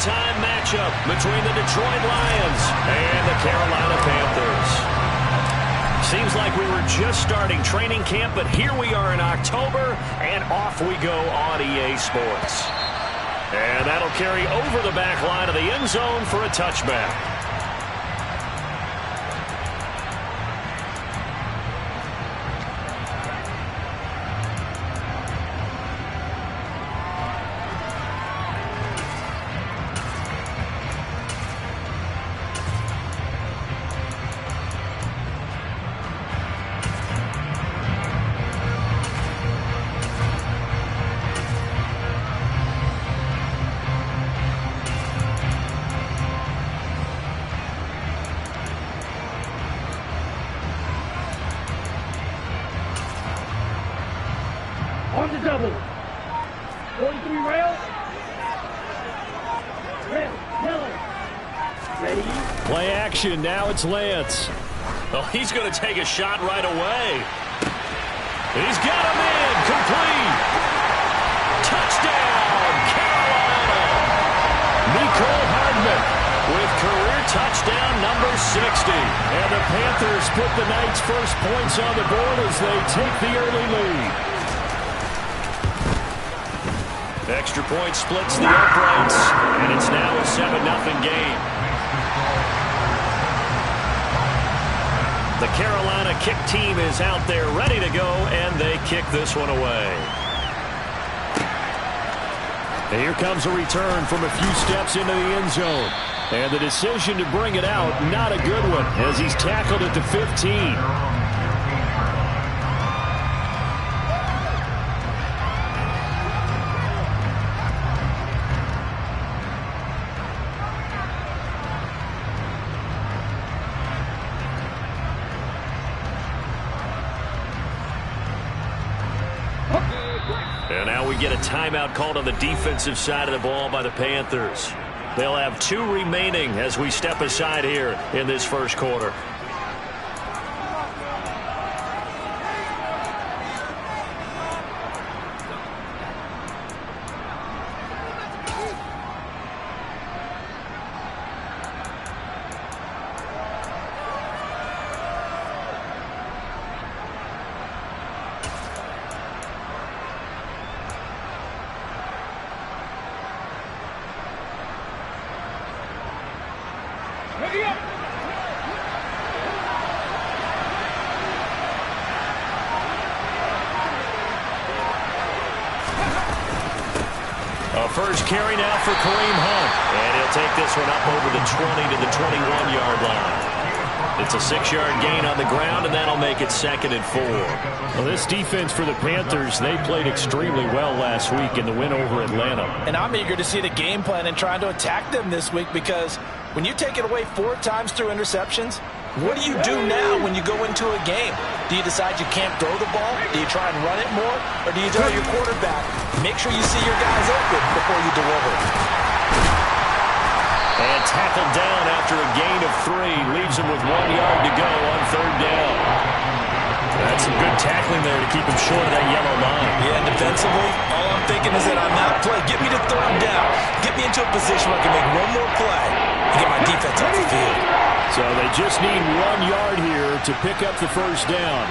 primetime matchup between the Detroit Lions and the Carolina Panthers. Seems like we were just starting training camp, but here we are in October, and off we go on EA Sports. And that'll carry over the back line of the end zone for a touchback. On the double. 43 rail. Red, yellow. Ready. Play action. Now it's Lance. Oh, he's going to take a shot right away. He's got him in. Complete. Touchdown, Carolina. Nicole Hardman with career touchdown number 60. And the Panthers put the night's first points on the board as they take the early lead. Extra point splits the uprights, and it's now a 7-0 game. The Carolina kick team is out there ready to go, and they kick this one away. And here comes a return from a few steps into the end zone. And the decision to bring it out, not a good one, as he's tackled at the 15. And now we get a timeout called on the defensive side of the ball by the Panthers. They'll have 2 remaining as we step aside here in this first quarter. First carry now for Kareem Hunt. And he'll take this one up over the 20 to the 21-yard line. It's a 6-yard gain on the ground, and that'll make it 2nd and 4. Well, this defense for the Panthers, they played extremely well last week in the win over Atlanta. And I'm eager to see the game plan and trying to attack them this week, because when you take it away 4 times through interceptions, what do you do now when you go into a game? Do you decide you can't throw the ball? Do you try and run it more? Or do you tell your quarterback, make sure you see your guys open before you deliver? And tackled down after a gain of 3. Leaves him with 1 yard to go on 3rd down. That's some good tackling there to keep him short of that yellow line. Yeah, defensively, all I'm thinking is that on that play, get me to 3rd down. Get me into a position where I can make one more play and get my defense off the field. So they just need 1 yard here to pick up the first down.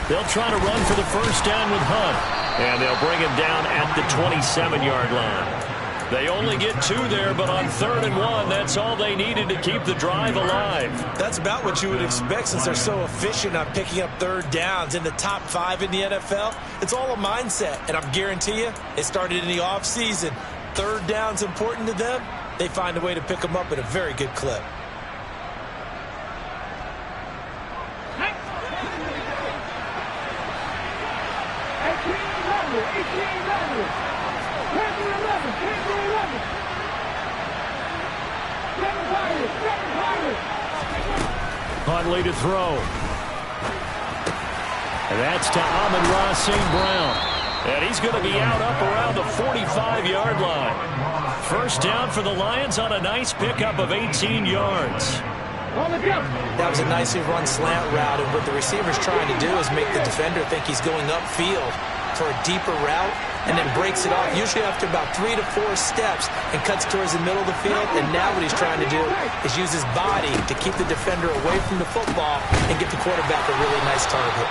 They'll try to run for the first down with Hunt. And they'll bring him down at the 27-yard line. They only get 2 there, but on 3rd and 1, that's all they needed to keep the drive alive. That's about what you would expect since they're so efficient on picking up 3rd downs in the top 5 in the NFL. It's all a mindset, and I guarantee you, it started in the offseason. 3rd down's important to them. They find a way to pick them up at a very good clip. Huntley to throw. And that's to Amon-Ra St. Brown. And he's going to be out up around the 45-yard line. First down for the Lions on a nice pickup of 18 yards. That was a nicely run slant route, and what the receiver's trying to do is make the defender think he's going upfield. for a deeper route and then breaks it off, usually after about 3 to 4 steps, and cuts towards the middle of the field. And now what he's trying to do is use his body to keep the defender away from the football and get the quarterback a really nice target.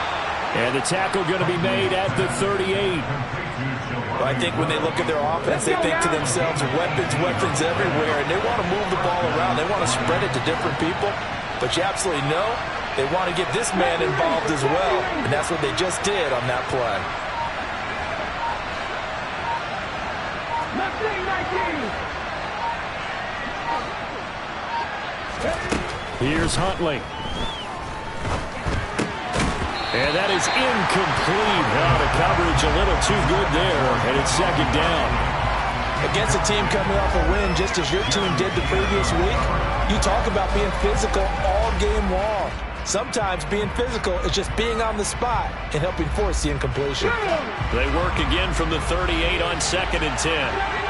And the tackle going to be made at the 38. Well, I think when they look at their offense, they think to themselves, weapons, weapons everywhere, and they want to move the ball around. They want to spread it to different people. But you absolutely know they want to get this man involved as well, and that's what they just did on that play. Here's Huntley. And that is incomplete. Now the coverage a little too good there, and it's second down. Against a team coming off a win just as your team did the previous week, you talk about being physical all game long. Sometimes being physical is just being on the spot and helping force the incompletion. They work again from the 38 on 2nd and 10.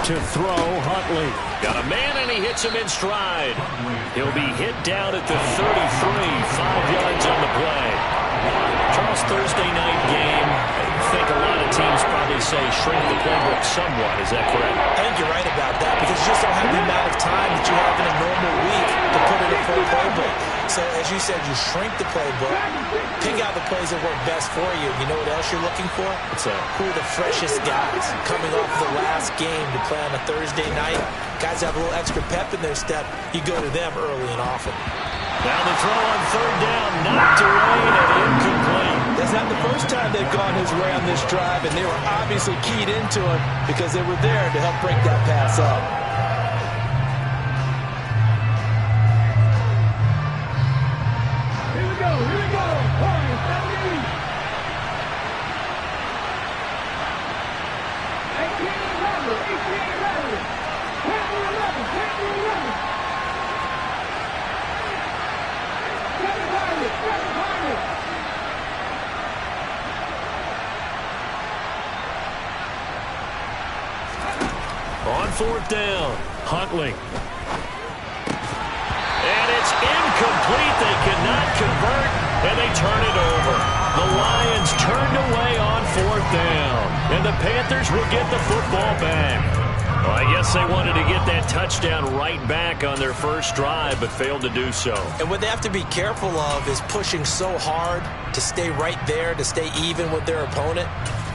To throw, Huntley. Got a man, and he hits him in stride. He'll be hit down at the 33, 5 yards on the play. Charles, Thursday night game. I think a lot of teams probably say shrink the playbook somewhat. Is that correct? I think you're right about that because you just don't have the amount of time that you have in a normal week to put in a full playbook. So, as you said, you shrink the playbook, pick out the plays that work best for you. You know what else you're looking for? Who are the freshest guys coming off the last game to play on a Thursday night? Guys have a little extra pep in their step. You go to them early and often. Now the throw on 3rd down, knocked away and incomplete. That's not the first time they've gone his way on this drive, and they were obviously keyed into him because they were there to help break that pass up. Here we go. 4th down. Huntley. And it's incomplete. They cannot convert, and they turn it over. The Lions turned away on 4th down, and the Panthers will get the football back. Well, I guess they wanted to get that touchdown right back on their first drive, but failed to do so. And what they have to be careful of is pushing so hard to stay right there, to stay even with their opponent,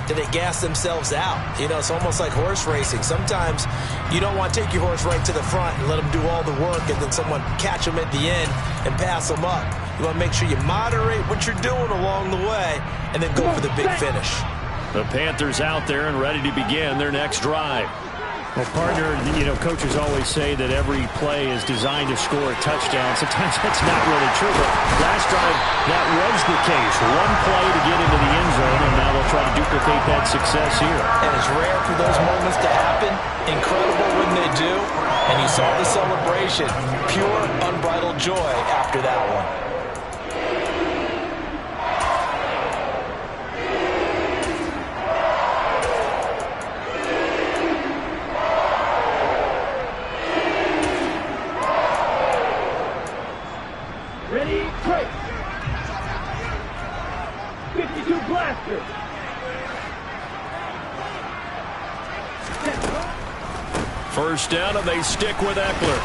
that they gas themselves out. You know, it's almost like horse racing. Sometimes you don't want to take your horse right to the front and let them do all the work and then someone catch them at the end and pass them up. You want to make sure you moderate what you're doing along the way and then go for the big finish. The Panthers out there and ready to begin their next drive. Well, partner, you know, coaches always say that every play is designed to score a touchdown. Sometimes that's not really true, but last drive, that was the case. One play to get into the end zone, and now they'll try to duplicate that success here. And it's rare for those moments to happen. Incredible when they do. And you saw the celebration. Pure, unbridled joy after that one. Ready, break. 52 blaster. First down, and they stick with Eckler.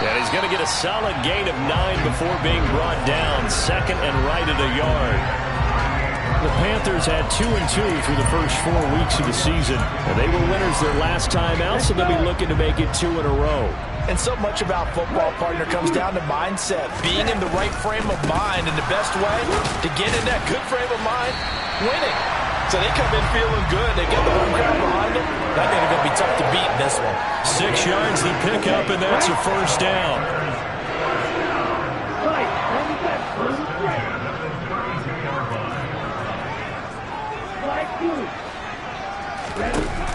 And he's going to get a solid gain of 9 before being brought down. Second and right at a yard. The Panthers had 2-2 through the first 4 weeks of the season. And they were winners their last time out, so they'll be looking to make it 2 in a row. And so much about football, partner, comes down to mindset. Being in the right frame of mind, and the best way to get in that good frame of mind, winning. So they come in feeling good. They get the home crowd behind them. I think they're going to be tough to beat in this one. 6 yards the pickup, and that's a first down.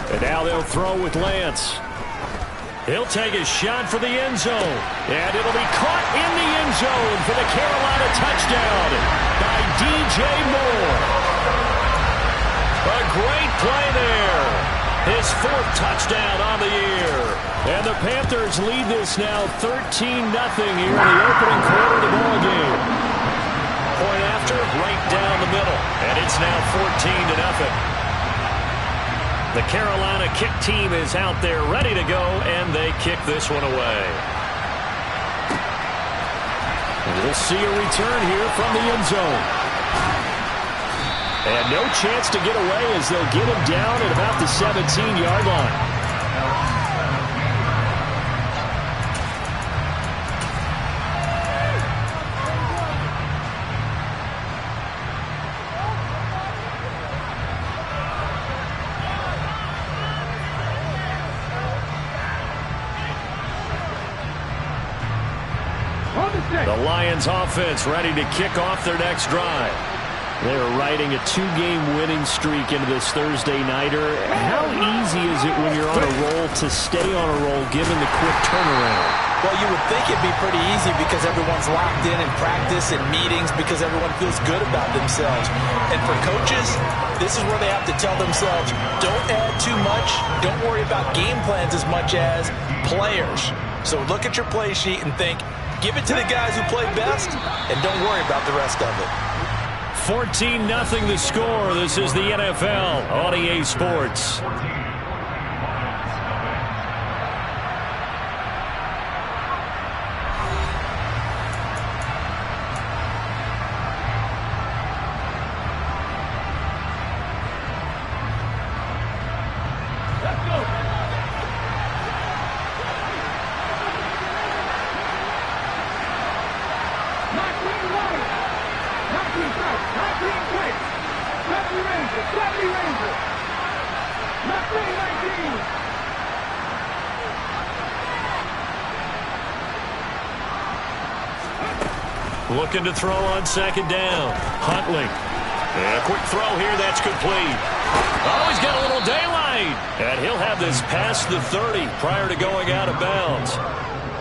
And now they'll throw with Lance. He'll take a shot for the end zone. And it'll be caught in the end zone for the Carolina touchdown by DJ Moore. A great play there. His 4th touchdown on the year. And the Panthers lead this now 13-0 here in the opening quarter of the ball game. Point after, right down the middle. And it's now 14-0. The Carolina kick team is out there ready to go, and they kick this one away. We'll see a return here from the end zone. And no chance to get away as they'll get him down at about the 17-yard line. The Lions offense ready to kick off their next drive. They're riding a 2-game winning streak into this Thursday nighter. How easy is it when you're on a roll to stay on a roll given the quick turnaround? Well, you would think it'd be pretty easy because everyone's locked in practice and meetings because everyone feels good about themselves. And for coaches, this is where they have to tell themselves, don't add too much, don't worry about game plans as much as players. So look at your play sheet and think, give it to the guys who play best, and don't worry about the rest of it. 14-0 the score. This is the NFL on EA Sports. Looking to throw on 2nd down. Huntley. And a quick throw here. That's complete. Oh, he's got a little daylight. And he'll have this past the 30 prior to going out of bounds.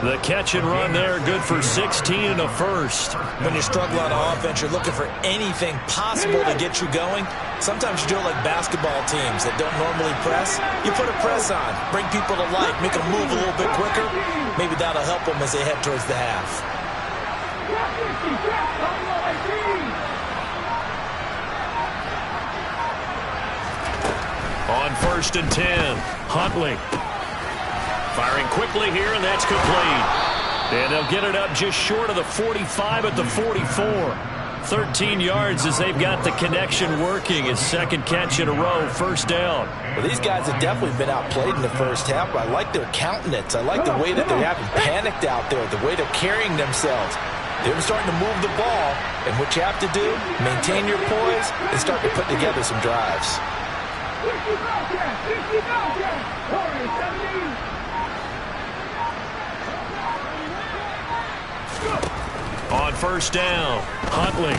The catch and run there, good for 16 and a first. When you struggle on offense, you're looking for anything possible to get you going. Sometimes you do it like basketball teams that don't normally press. You put a press on, bring people to life, make them move a little bit quicker. Maybe that'll help them as they head towards the half. On 1st and 10, Huntley. Firing quickly here, and that's complete. And they'll get it up just short of the 45 at the 44. 13 yards as they've got the connection working. His 2nd catch in a row, 1st down. Well, these guys have definitely been outplayed in the first half, but I like their countenance. I like the way that they haven't panicked out there, the way they're carrying themselves. They're starting to move the ball, and what you have to do, maintain your poise and start to put together some drives. On 1st down, Huntley.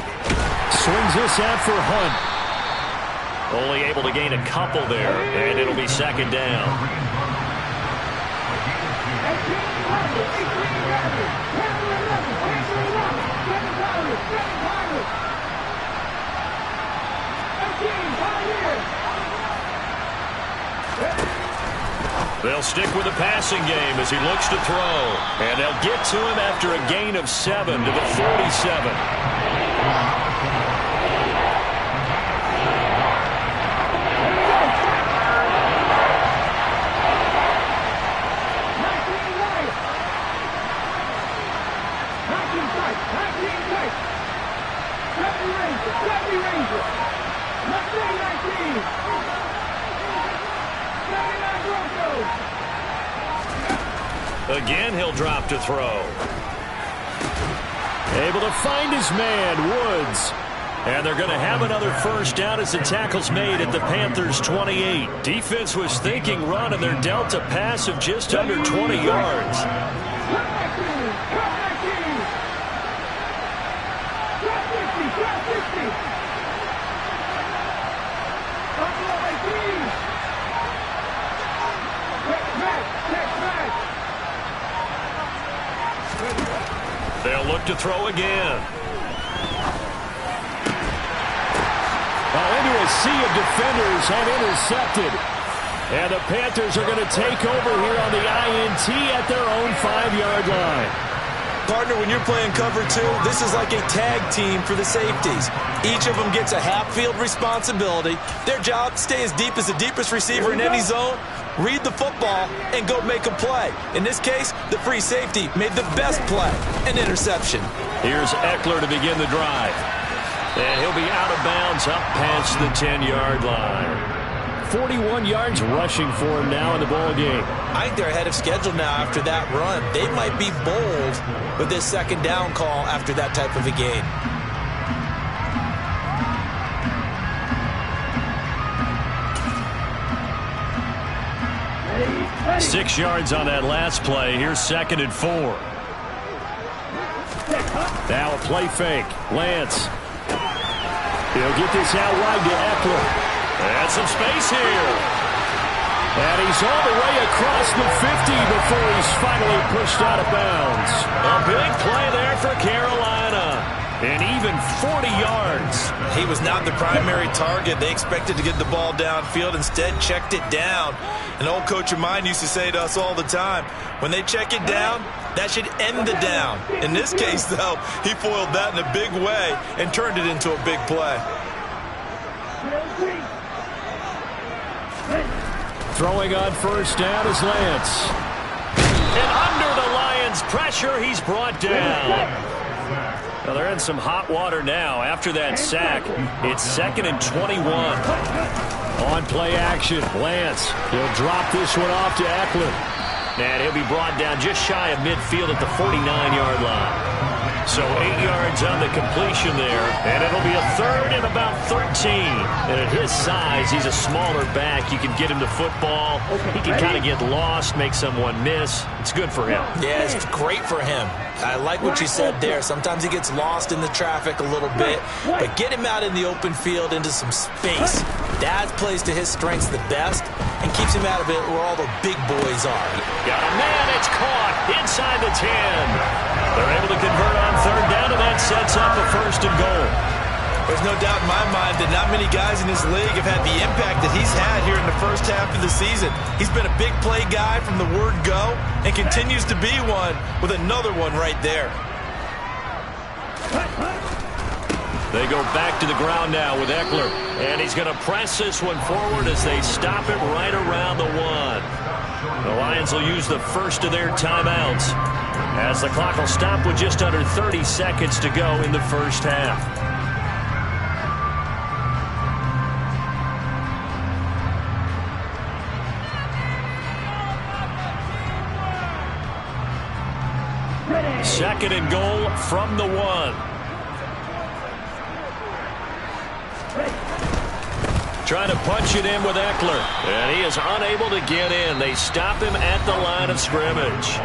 Swings this out for Hunt. Only able to gain a couple there, and it'll be 2nd down. They'll stick with the passing game as he looks to throw. And they'll get to him after a gain of 7 to the 47. Again, he'll drop to throw. Able to find his man, Woods. And they're going to have another 1st down as the tackle's made at the Panthers' 28. Defense was thinking run, and they're dealt a pass of just under 20 yards. up to throw again. Into a sea of defenders and intercepted. And the Panthers are going to take over here on the INT at their own 5-yard line. Partner, when you're playing cover 2, this is like a tag team for the safeties. Each of them gets a half-field responsibility. Their job, stay as deep as the deepest receiver in any zone, read the football, and go make a play. In this case, the free safety made the best play, an interception. Here's Eckler to begin the drive. And he'll be out of bounds up past the 10-yard line. 41 yards rushing for him now in the ball game. I think they're ahead of schedule now after that run. They might be bold with this second down call after that type of a game. 6 yards on that last play. Here's 2nd and 4. Now a play fake. Lance. He'll get this out wide to Eckler. And some space here. And he's all the way across the 50 before he's finally pushed out of bounds. A big play there for Carolina. And even 40 yards. He was not the primary target. They expected to get the ball downfield. Instead, checked it down. An old coach of mine used to say to us all the time, when they check it down, that should end the down. In this case, though, he foiled that in a big way and turned it into a big play. Throwing on first down is Lance. And under the Lions' pressure, he's brought down. Well, they're in some hot water now after that sack. It's 2nd and 21. On play action, Lance. He'll drop this one off to Eckler. And he'll be brought down just shy of midfield at the 49-yard line. So 8 yards on the completion there. And it'll be a 3rd and about 13. And at his size, he's a smaller back. You can get him to football. He can kind of get lost, make someone miss. It's good for him. Yeah, it's great for him. I like what you said there. Sometimes he gets lost in the traffic a little bit. But get him out in the open field into some space. That plays to his strengths the best and keeps him out of it where all the big boys are. Got a man. It's caught inside the 10. They're able to convert on 3rd down, and that sets up a 1st and goal. There's no doubt in my mind that not many guys in this league have had the impact that he's had here in the first half of the season. He's been a big play guy from the word go and continues to be one with another one right there. They go back to the ground now with Eckler, and he's going to press this one forward as they stop it right around the 1. The Lions will use the first of their timeouts as the clock will stop with just under 30 seconds to go in the first half. Second and goal from the 1. Trying to punch it in with Eckler. And he is unable to get in. They stop him at the line of scrimmage.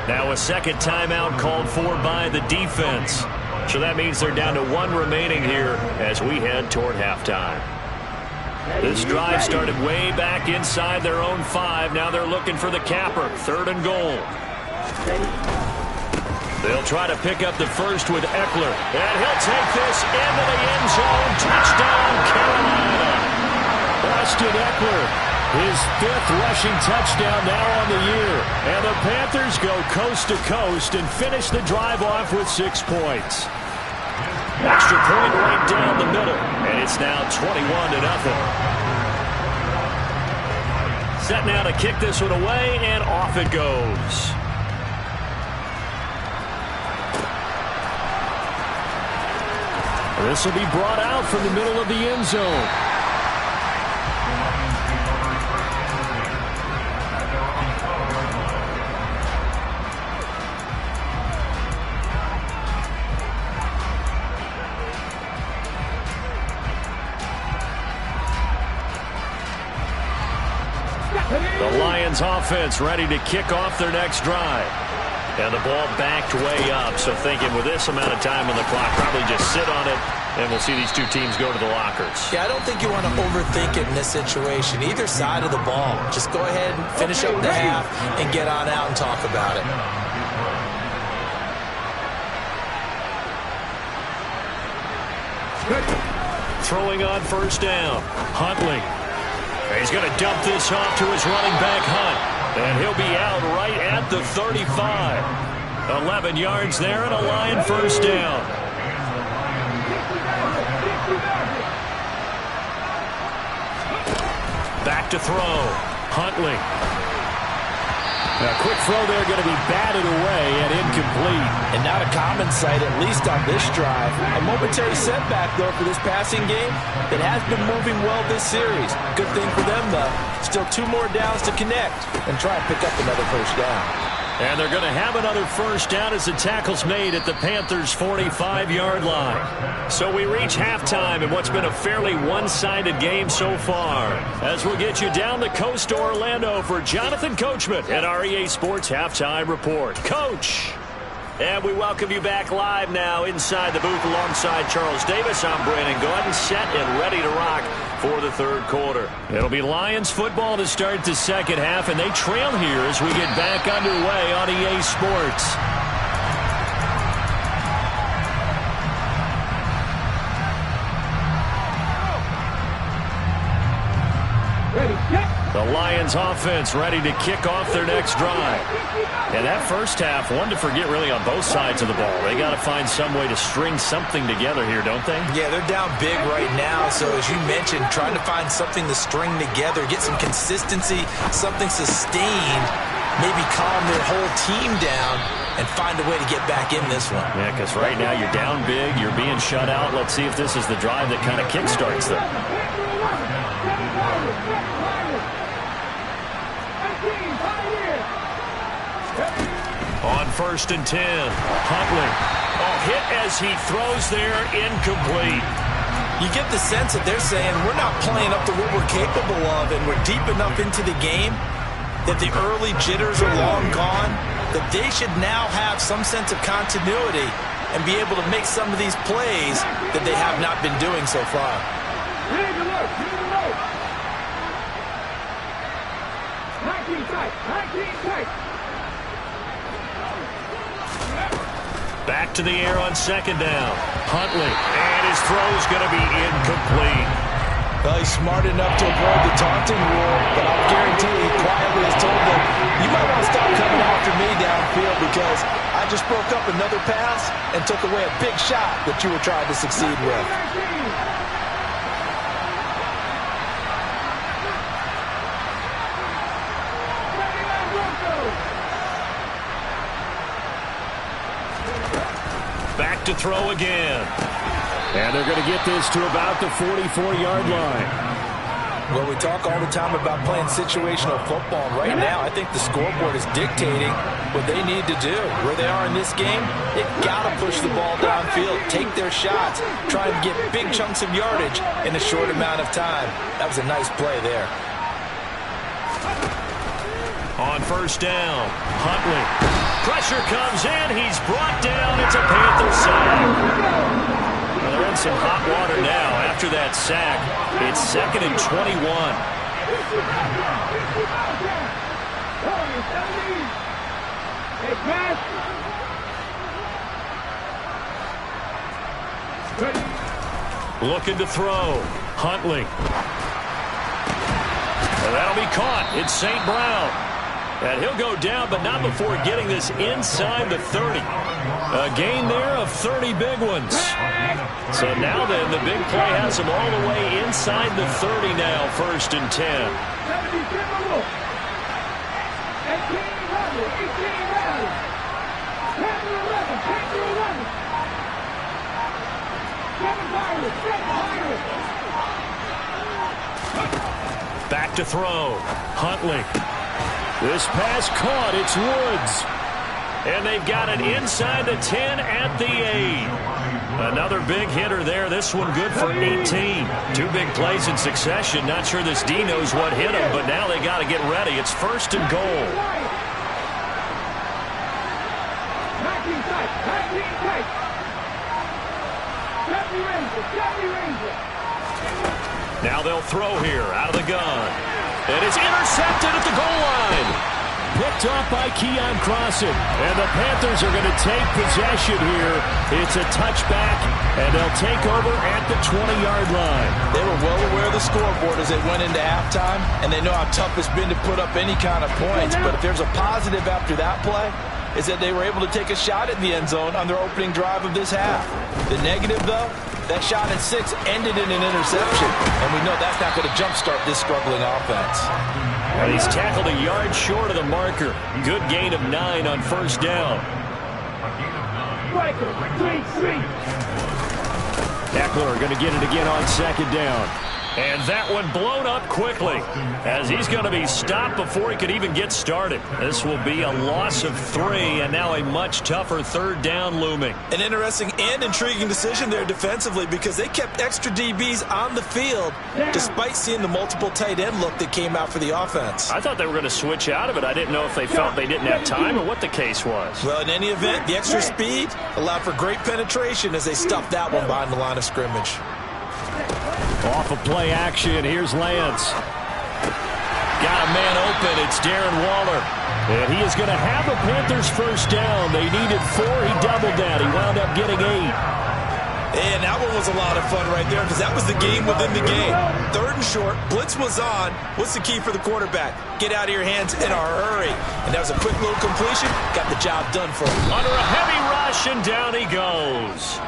Now a second timeout called for by the defense. So that means they're down to 1 remaining here as we head toward halftime. This drive started way back inside their own 5. Now they're looking for the capper. 3rd and goal. They'll try to pick up the first with Eckler. And he'll take this into the end zone. Touchdown, Carolina. Austin Eckler, his 5th rushing touchdown now on the year. And the Panthers go coast to coast and finish the drive off with 6 points. Extra point right down the middle. And it's now 21-0. Set now to kick this one away, and off it goes. This will be brought out from the middle of the end zone. The Lions offense ready to kick off their next drive. And the ball backed way up, so thinking with this amount of time on the clock, probably just sit on it, and we'll see these two teams go to the lockers. Yeah, I don't think you want to overthink it in this situation. Either side of the ball. Just go ahead and finish up the half and get on out and talk about it. throwing on first down. Huntley. He's going to dump this off to his running back, Hunt. And he'll be out right at the 35. 11 yards there and a Lion first down. Back to throw. Huntley. A quick throw there going to be batted away and incomplete. And not a common sight, at least on this drive. A momentary setback, though, for this passing game that has been moving well this series. Good thing for them, though. Still 2 more downs to connect and try and pick up another first down. And they're going to have another first down as the tackle's made at the Panthers' 45-yard line. So we reach halftime in what's been a fairly one-sided game so far. As we'll get you down the coast to Orlando for Jonathan Coachman at our EA Sports Halftime Report. Coach! And we welcome you back live now inside the booth alongside Charles Davis. I'm Brandon Gordon, set and ready to rock for the third quarter. It'll be Lions football to start the second half, and they trail here as we get back underway on EA Sports. The Lions offense ready to kick off their next drive. And that first half, one to forget really on both sides of the ball. They got to find some way to string something together here, don't they? Yeah, they're down big right now. So as you mentioned, trying to find something to string together, get some consistency, something sustained, maybe calm their whole team down and find a way to get back in this one. Yeah, because right now you're down big, you're being shut out. Let's see if this is the drive that kind of kickstarts them. On 1st and 10, Huntley. Oh, hit as he throws there, incomplete. You get the sense that they're saying we're not playing up to what we're capable of, and we're deep enough into the game that the early jitters are long gone, that they should now have some sense of continuity and be able to make some of these plays that they have not been doing so far. Back to the air on 2nd down. Huntley. And his throw's going to be incomplete. Well, he's smart enough to avoid the taunting rule, but I'll guarantee he quietly has told them, you might want to stop coming after me downfield because I just broke up another pass and took away a big shot that you were trying to succeed with. Back to throw again. And they're going to get this to about the 44-yard line. Well, we talk all the time about playing situational football. And right now, I think the scoreboard is dictating what they need to do. Where they are in this game, they've got to push the ball downfield, take their shots, try and get big chunks of yardage in a short amount of time. That was a nice play there. On 1st down, Huntley. Pressure comes in. He's brought down. It's a Panther sack. Well, they're in some hot water now after that sack. It's 2nd and 21. Looking to throw. Huntley. And that'll be caught. It's St. Brown. And he'll go down, but not before getting this inside the 30. A gain there of 30 big ones. So now then, the big play has him all the way inside the 30 now, 1st and 10. Back to throw. Huntley. This pass caught. It's Woods. And they've got it inside the 10 at the 8. Another big hitter there. This one good for 18. 2 big plays in succession. Not sure this D knows what hit him, but now they got to get ready. It's 1st and goal. Now they'll throw here out of the gun. And it's intercepted at the goal line. picked off by Keon Crossan. And the Panthers are going to take possession here. It's a touchback, and they'll take over at the 20-yard line. They were well aware of the scoreboard as they went into halftime, and they know how tough it's been to put up any kind of points. But if there's a positive after that play, is that they were able to take a shot at the end zone on their opening drive of this half. The negative, though, that shot at 6 ended in an interception, and we know that's not going to jumpstart this struggling offense. And he's tackled a yard short of the marker. Good gain of 9 on first down. Eckler going to get it again on second down. And that one blown up quickly as he's going to be stopped before he could even get started. This will be a loss of 3 and now a much tougher third down looming. An interesting and intriguing decision there defensively because they kept extra DBs on the field despite seeing the multiple tight end look that came out for the offense. I thought they were going to switch out of it. I didn't know if they felt they didn't have time or what the case was. Well, in any event, the extra speed allowed for great penetration as they stuffed that one behind the line of scrimmage. Off of play action, here's Lance. Got a man open, it's Darren Waller. And he is going to have a Panthers first down. They needed 4, he doubled that. He wound up getting 8. And that one was a lot of fun right there because that was the game within the game. 3rd and short, blitz was on. What's the key for the quarterback? Get out of your hands in a hurry. And that was a quick little completion. Got the job done for him. Under a heavy rush, and down he goes.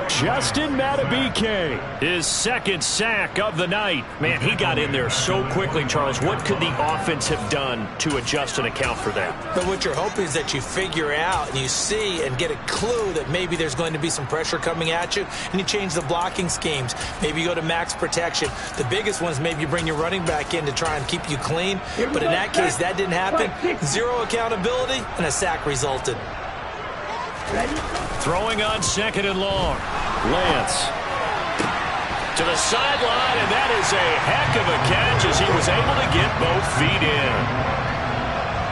Justin Madubuike, his 2nd sack of the night. Man, he got in there so quickly, Charles. What could the offense have done to adjust and account for that? But what you're hoping is that you figure out and you see and get a clue that maybe there's going to be some pressure coming at you, and you change the blocking schemes. Maybe you go to max protection. The biggest one is maybe you bring your running back in to try and keep you clean. But in that case, that didn't happen. 0 accountability, and a sack resulted. Throwing on 2nd and long. Lance. To the sideline, and that is a heck of a catch as he was able to get both feet in.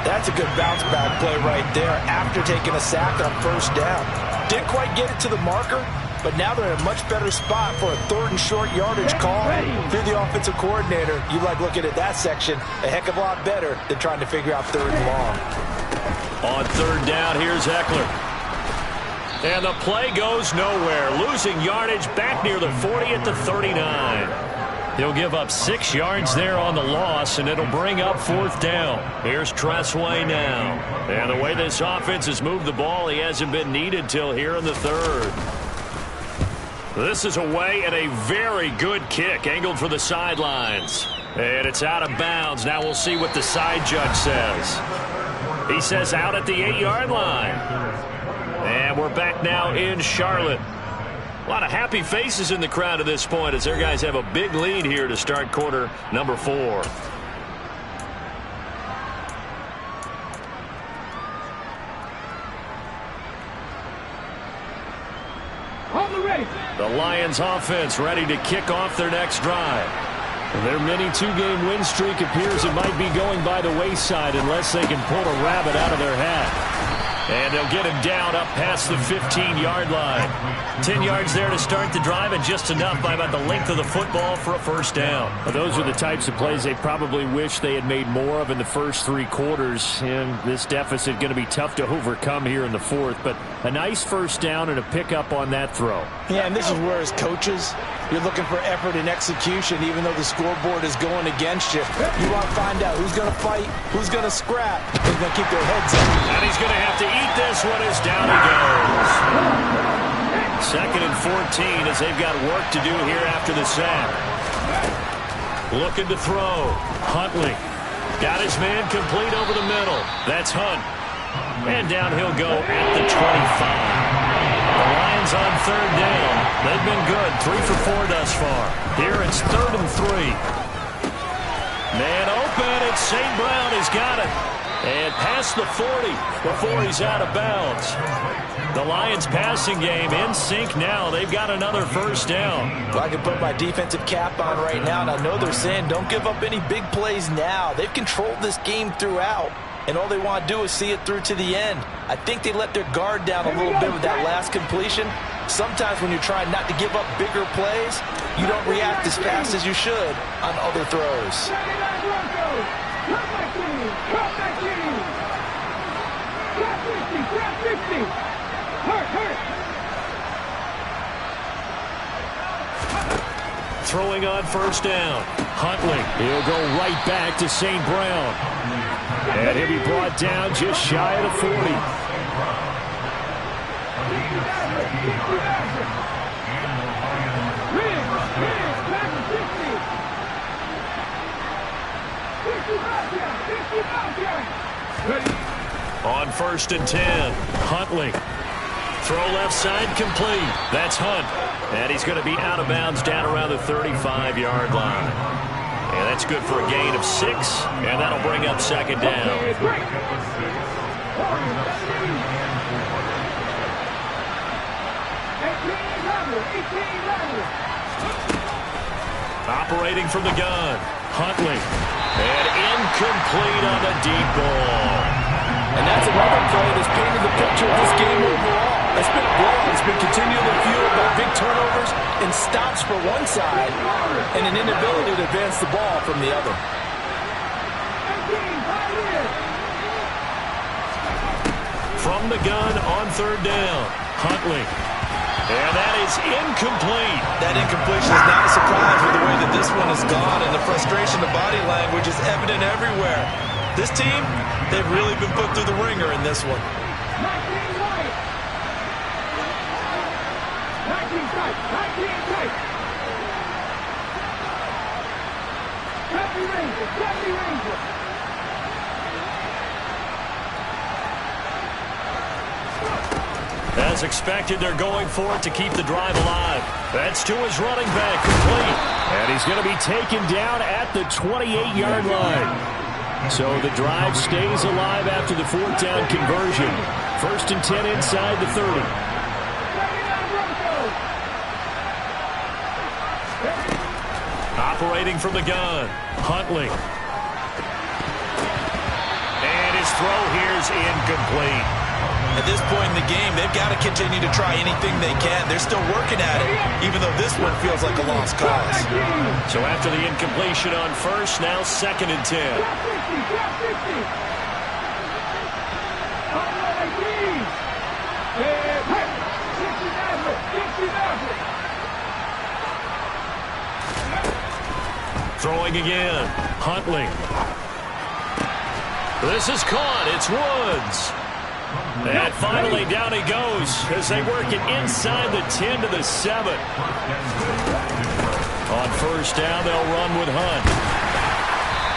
That's a good bounce back play right there after taking a sack on first down. Didn't quite get it to the marker, but now they're in a much better spot for a 3rd and short yardage call. If you're the offensive coordinator, you like looking at that section a heck of a lot better than trying to figure out 3rd and long. On 3rd down, here's Eckler. And the play goes nowhere. Losing yardage back near the 40 at the 39. He'll give up 6 yards there on the loss, and it'll bring up 4th down. Here's Tressway now. And the way this offense has moved the ball, he hasn't been needed till here in the 3rd. This is away and a very good kick, angled for the sidelines. And it's out of bounds. Now we'll see what the side judge says. He says out at the 8-yard line. And we're back now in Charlotte. A lot of happy faces in the crowd at this point as their guys have a big lead here to start quarter number 4. The Lions offense ready to kick off their next drive. Their mini 2-game win streak appears it might be going by the wayside unless they can pull a rabbit out of their hat. And they'll get him down up past the 15-yard line. 10 yards there to start the drive, and just enough by about the length of the football for a first down. Well, those are the types of plays they probably wish they had made more of in the first 3 quarters. And this deficit going to be tough to overcome here in the 4th. But a nice first down and a pickup on that throw. Yeah, and this is where as coaches, you're looking for effort and execution, even though the scoreboard is going against you. You want to find out who's going to fight, who's going to scrap, who's going to keep their heads up. And he's going to have to eat this one as down he goes. 2nd and 14 as they've got work to do here after the sack. Looking to throw. Huntley. Got his man complete over the middle. That's Hunt. And down he'll go at the 25. The Lions on 3rd down. They've been good. 3 for 4 thus far. Here it's 3rd and 3. Man open. It's St. Brown. He's got it. And past the 40 before he's out of bounds. The Lions passing game in sync now. They've got another first down. Well, I can put my defensive cap on right now, and I know they're saying don't give up any big plays now. They've controlled this game throughout, and all they want to do is see it through to the end. I think they let their guard down a little bit with that last completion. Sometimes when you're trying not to give up bigger plays, you don't react as fast as you should on other throws. throwing on first down. Huntley, he'll go right back to St. Brown. And he'll be brought down just shy of the 40. On first and 10, Huntley. Throw left side complete. That's Hunt. And he's going to be out of bounds down around the 35-yard line. And that's good for a gain of 6, and that'll bring up second down. Operating from the gun, Huntley. And incomplete on the deep ball. And that's another play that's painted the picture of this game overall. It's been a blowout. It's been continually fueled by big turnovers and stops for one side and an inability to advance the ball from the other. From the gun on third down, Huntley. And that is incomplete. That incompletion is not a surprise with the way that this one has gone, and the frustration, the body language is evident everywhere. This team, they've really been put through the ringer in this one. As expected, they're going for it to keep the drive alive. That's to his running back, complete. And he's going to be taken down at the 28-yard line. So the drive stays alive after the fourth down conversion. First and 10 inside the 30. Operating from the gun, Huntley. And his throw here is incomplete. At this point in the game, they've got to continue to try anything they can. They're still working at it, even though this one feels like a lost cause. So after the incompletion on first, now second and 10. Throwing again, Huntley. This is caught. It's Woods. And finally down he goes as they work it inside the 10 to the 7. On first down, they'll run with Hunt.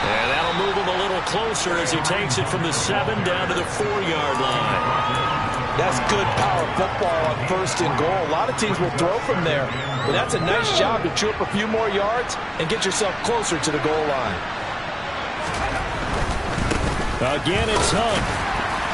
And that'll move him a little closer as he takes it from the 7 down to the 4-yard line. That's good power football on first and goal. A lot of teams will throw from there, but that's a nice job to chew up a few more yards and get yourself closer to the goal line. Again, it's Hunt.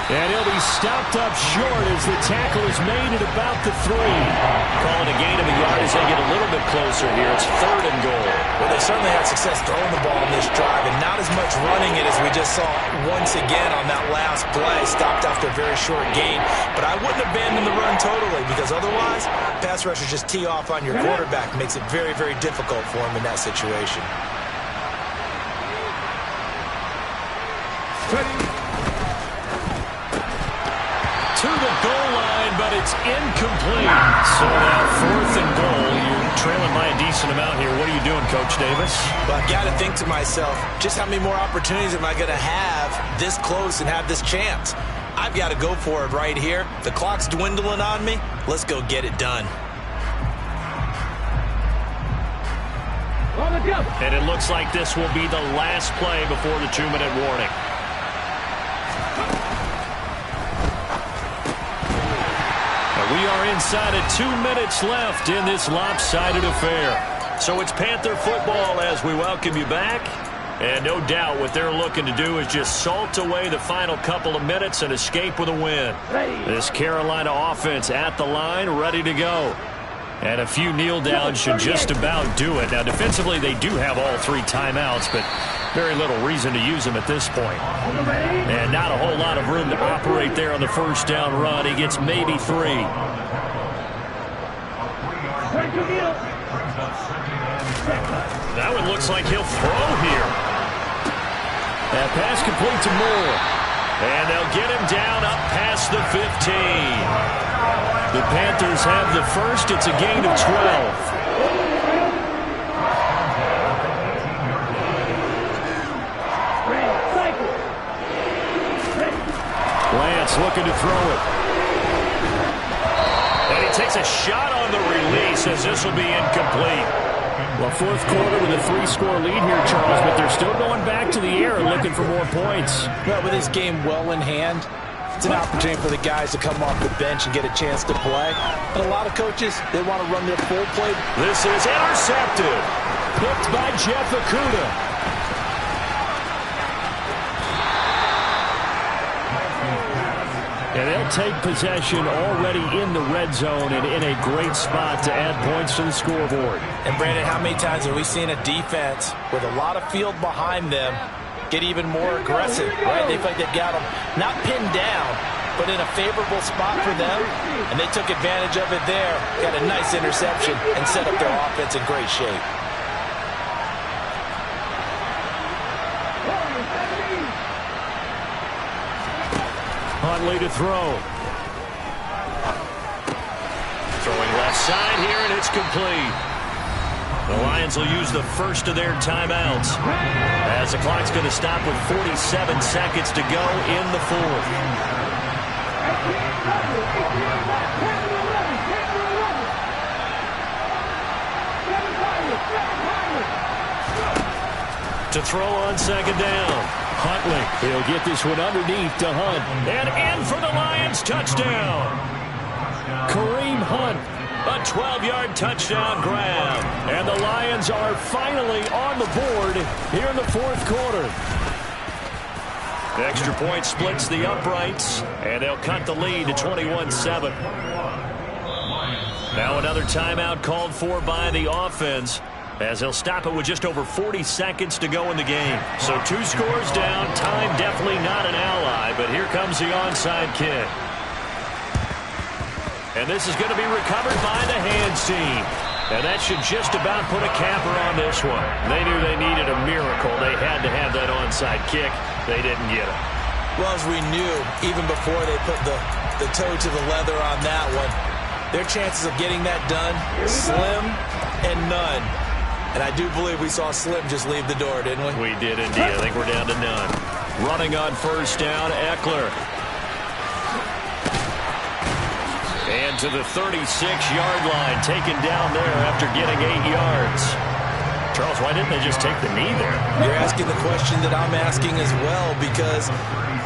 And he'll be stopped up short as the tackle is made at about the 3. Calling a gain of a yard as they get a little bit closer here. It's third and goal. Well, they certainly had success throwing the ball in this drive, and not as much running it as we just saw once again on that last play. Stopped after a very short gain. But I wouldn't abandon the run totally, because otherwise, pass rushers just tee off on your quarterback. Makes it very, very difficult for him in that situation. To the goal line, but it's incomplete. So now fourth and goal. You're trailing by a decent amount here. What are you doing, Coach Davis? Well, I've got to think to myself, just how many more opportunities am I going to have this close and have this chance? I've got to go for it right here. The clock's dwindling on me. Let's go get it done. And it looks like this will be the last play before the 2-minute warning. We are inside of 2 minutes left in this lopsided affair. So it's Panther football as we welcome you back. And no doubt what they're looking to do is just salt away the final couple of minutes and escape with a win. This Carolina offense at the line, ready to go. And a few kneel downs should just about do it. Now, defensively, they do have all 3 timeouts, but very little reason to use them at this point. And not a whole lot of room to operate there on the first down run. He gets maybe 3. That one looks like he'll throw here. That pass complete to Moore. And they'll get him down up past the 15. The Panthers have the first. It's a gain of 12. looking to throw it. And he takes a shot on the release as this will be incomplete. Well, fourth quarter with a 3-score lead here, Charles, but they're still going back to the air looking for more points. Well, with this game well in hand, it's an opportunity for the guys to come off the bench and get a chance to play. And a lot of coaches, they want to run their full play. This is intercepted. Picked by Jeff Okudah. And they'll take possession already in the red zone and in a great spot to add points to the scoreboard. And, Brandon, how many times have we seen a defense with a lot of field behind them get even more aggressive, right? They feel like they've got them not pinned down, but in a favorable spot for them, and they took advantage of it there, got a nice interception, and set up their offense in great shape. Huntley to throw. Throwing left side here, and it's complete. The Lions will use the first of their timeouts as the clock's going to stop with 47 seconds to go in the fourth. To throw on second down. Huntley, he'll get this one underneath to Hunt. And in for the Lions, touchdown. Kareem Hunt. A 12-yard touchdown grab. And the Lions are finally on the board here in the fourth quarter. The extra point splits the uprights, and they'll cut the lead to 21-7. Now another timeout called for by the offense, as they'll stop it with just over 40 seconds to go in the game. So 2 scores down, time definitely not an ally, but here comes the onside kick. And this is going to be recovered by the hands team. And that should just about put a capper on this one. They knew they needed a miracle. They had to have that onside kick. They didn't get it. Well, as we knew, even before they put the toe to the leather on that one, their chances of getting that done, slim and none. And I do believe we saw Slim just leave the door, didn't we? We did indeed. I think we're down to none. Running on first down, Eckler. And to the 36-yard line, taken down there after getting 8 yards. Charles, why didn't they just take the knee there? You're asking the question that I'm asking as well, because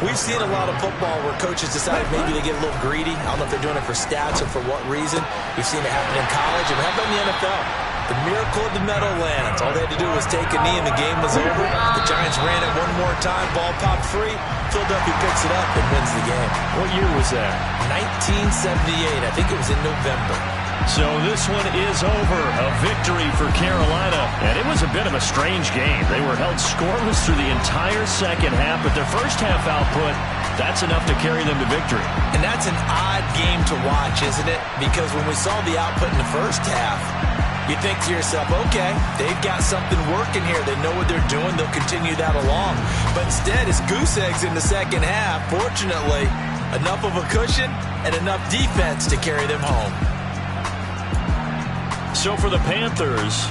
we've seen a lot of football where coaches decide maybe they get a little greedy. I don't know if they're doing it for stats or for what reason. We've seen it happen in college, and how about in the NFL? The miracle of the Meadowlands. All they had to do was take a knee and the game was over. The Giants ran it one more time. Ball popped free. Philadelphia picks it up and wins the game. What year was that? 1978. I think it was in November. So this one is over. A victory for Carolina. And it was a bit of a strange game. They were held scoreless through the entire second half, but their first half output, that's enough to carry them to victory. And that's an odd game to watch, isn't it? Because when we saw the output in the first half, you think to yourself, okay, they've got something working here. They know what they're doing. They'll continue that along. But instead, it's goose eggs in the second half. Fortunately, enough of a cushion and enough defense to carry them home. So for the Panthers,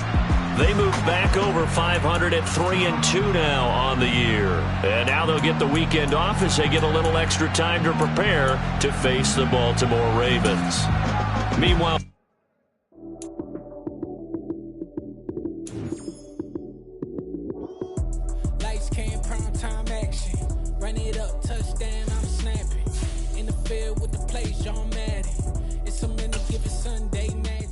they move back over 500 at 3-2 now on the year. And now they'll get the weekend off as they get a little extra time to prepare to face the Baltimore Ravens. Meanwhile, lights came, prime time action. Run it up, touchdown, I'm snapping. In the field with the plays, John Madden. It's a many given Sunday magic.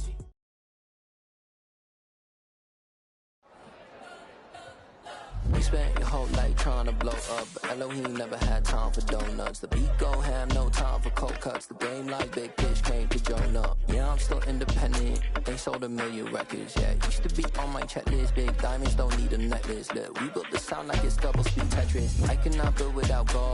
You spent your whole life trying to blow up, but Elohim never had time for donuts. The beat gon' have no time for cold cuts. The game like Big Fish came to join up. Yeah, I'm still independent. Ain't sold a million records yet. Used to be on my checklist. Big diamonds don't need a necklace. Look, we built the sound like it's double speed Tetris. I cannot build without God.